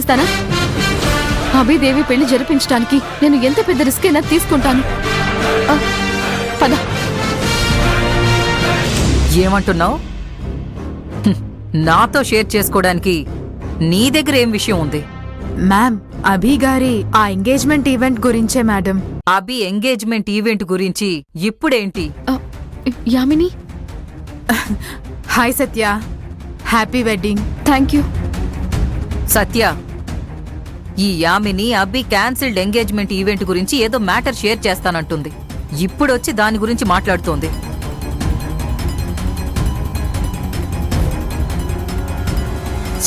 ఇస్తానా? అభిదేవి పెళ్లి జరిపించడానికి నేను ఎంత పెద్ద రిస్క్ అయినా తీసుకుంటాను. పద. ఏమంటున్నావు? నాతో షేర్ చేసుకోవడానికి నీ దగ్గర ఏం విషయం ఉంది? మ్యామ్, అభి గారి ఆ ఎంగేజ్మెంట్ ఈవెంట్ గురించే మేడం. అభి ఎంగేజ్మెంట్ ఈవెంట్ గురించి ఇప్పుడేంటి? Yamini, hi Satya, happy wedding. Thank you. Satya, ఈ Yamini Abhi cancelled engagement event గురించి ఏదో మ్యాటర్ షేర్ చేస్తానంటుంది. ఇప్పుడొచ్చి దాని గురించి మాట్లాడుతోంది.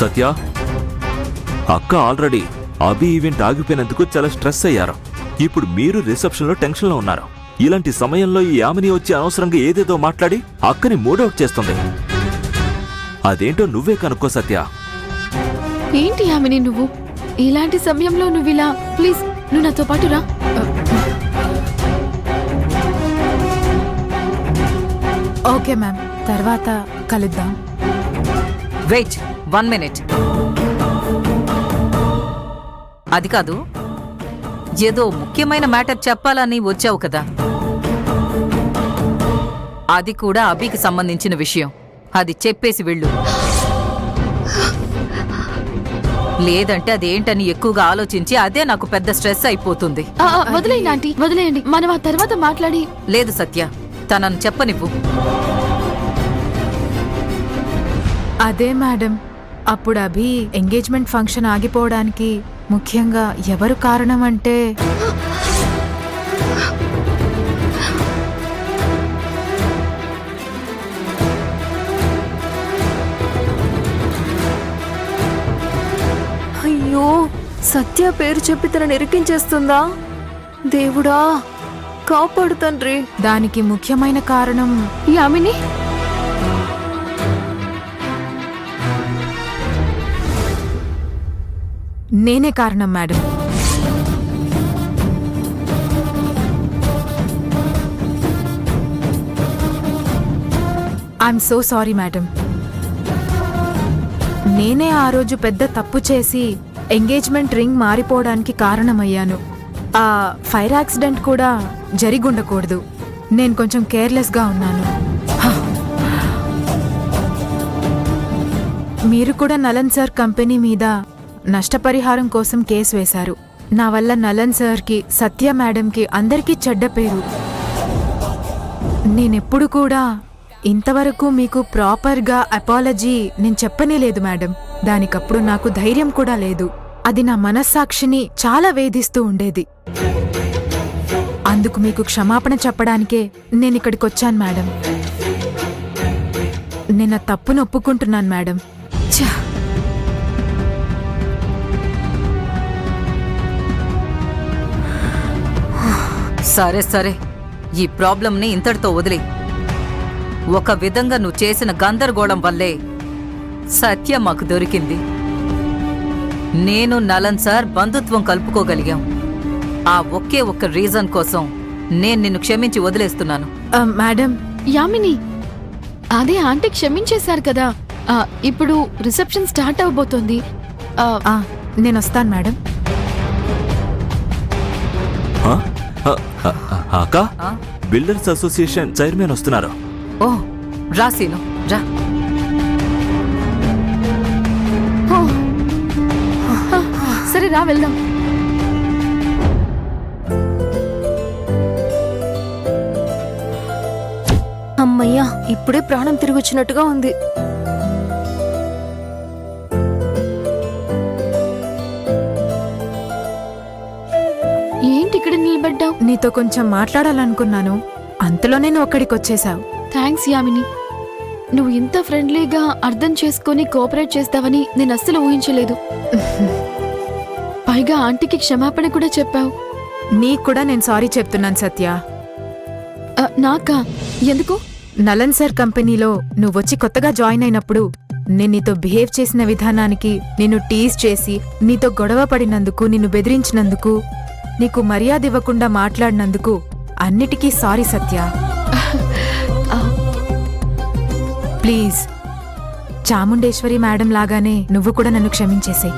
సత్య, అక్క ఆల్రెడీ అభి ఈవెంట్ ఆగిపోయినందుకు చాలా స్ట్రెస్ అయ్యారు. ఇప్పుడు మీరు రిసెప్షన్లో టెన్షన్లో ఉన్నారు. ఇలాంటి సమయంలో ఈ యామిని వచ్చి అనవసరంగా ఏదేదో మాట్లాడి అక్కని మూడౌట్ చేస్తుంది. అదేంటో నువ్వే కనుక్కో సత్య. ఏంటి యామిని నువ్వు ఇలాంటి సమయంలో నువ్విలా? ప్లీజ్ నువ్వు నాతో పాటు రా. ఓకే మ్యామ్, తర్వాత కలుద్దాం. Wait 1 minute. అది కాదు, ఏదో ముఖ్యమైన మ్యాటర్ చెప్పాలని వచ్చావు కదా, అది కూడా అభికి సంబంధించిన విషయం. అది చెప్పేసి వెళ్ళు. లేదంటే అదేంటని ఎక్కువగా ఆలోచించి అదే నాకు పెద్ద స్ట్రెస్ అయిపోతుంది. వదిలేయండి ఆంటీ, వదిలేయండి. మనం ఆ తర్వాత మాట్లాడి. లేదు సత్య, తనను చెప్పనివ్వు. అదే మేడం, అప్పుడు అభి ఎంగేజ్మెంట్ ఫంక్షన్ ఆగిపోవడానికి ముఖ్యంగా ఎవరు కారణం అంటే అయ్యో, సత్య పేరు చెప్పి తనని ఇరికించేస్తుందా? దేవుడా కాపాడు తండ్రి. దానికి ముఖ్యమైన కారణం యామిని, నేనే కారణం madam. I'm so sorry madam. నేనే ఆ రోజు పెద్ద తప్పు చేసి ఎంగేజ్మెంట్ రింగ్ మారిపోవడానికి కారణమయ్యాను. ఆ ఫైర్ యాక్సిడెంట్ కూడా జరిగుండకూడదు. నేను కొంచెం కేర్లెస్గా ఉన్నాను. మీరు కూడా నలన్ సార్ కంపెనీ మీద నష్టపరిహారం కోసం కేసు వేశారు. నా వల్ల నలన్ సార్కి, సత్య మేడంకి, అందరికీ చెడ్డ పేరు. నేనెప్పుడు కూడా ఇంతవరకు మీకు ప్రాపర్గా అపాలజీ నేను చెప్పనే లేదు మేడం. దానికప్పుడు నాకు ధైర్యం కూడా లేదు. అది నా మనస్సాక్షిని చాలా వేధిస్తూ ఉండేది. అందుకు మీకు క్షమాపణ చెప్పడానికే నేనిక్కడికొచ్చాను మేడం. నేను ఆ తప్పును ఒప్పుకుంటున్నాను మేడం. సరే సరే, ఈ ప్రాబ్లంని ఇంతటితో వదిలే. ఒక విధంగా నువ్వు చేసిన గందరగోళం వల్లే సత్య మాకు దొరికింది. నేను నలన్ సార్ బంధుత్వం కలుపుకోగలిగాం. ఆ ఒకే ఒక్క రీజన్ కోసం నేను నిన్ను క్షమించి వదిలేస్తున్నాను. మేడం, యామిని, అదే ఆంటీ క్షమించేశారు కదా. ఇప్పుడు రిసెప్షన్ స్టార్ట్ అవబోతోంది. నేను వస్తాను మేడం. అక్క, బిల్డర్స్ అసోసియేషన్ చైర్మన్ వస్తున్నారు. ఓ, రా సీను, రా. సరే రా, వెళ్దాం. అమ్మయ్యా, ఇప్పుడే ప్రాణం తిరిగొచ్చినట్టుగా ఉంది. ఏంటి ఇక్కడ నిలబడ్డావు? నీతో కొంచెం మాట్లాడాలనుకున్నాను, అంతలోనే నువ్వు అక్కడికొచ్చేశావు. థ్యాంక్స్ యామిని. నువ్వు ఇంత ఫ్రెండ్లీగా అర్థం చేసుకొని కోఆపరేట్ చేస్తావని నేను అస్సలు ఊహించలేదు. పైగా ఆంటీకి క్షమాపణ కూడా చెప్పావు. నీకు కూడా నేను సారీ చెప్తున్నాను సత్య. నాకా? ఎందుకు? నలన్ సార్ కంపెనీలో నువ్వొచ్చి కొత్తగా జాయిన్ అయినప్పుడు నేను నీతో బిహేవ్ చేసిన విధానానికి, నిన్ను టీజ్ చేసి, నీతో గొడవ పడినందుకు, నిన్ను బెదిరించినందుకు, నీకు మర్యాద ఇవ్వకుండా మాట్లాడినందుకు అన్నిటికీ sorry Satya. Please, Chamundeshwari madam లాగానే నువ్వు కూడా నన్ను క్షమించేసేయ్.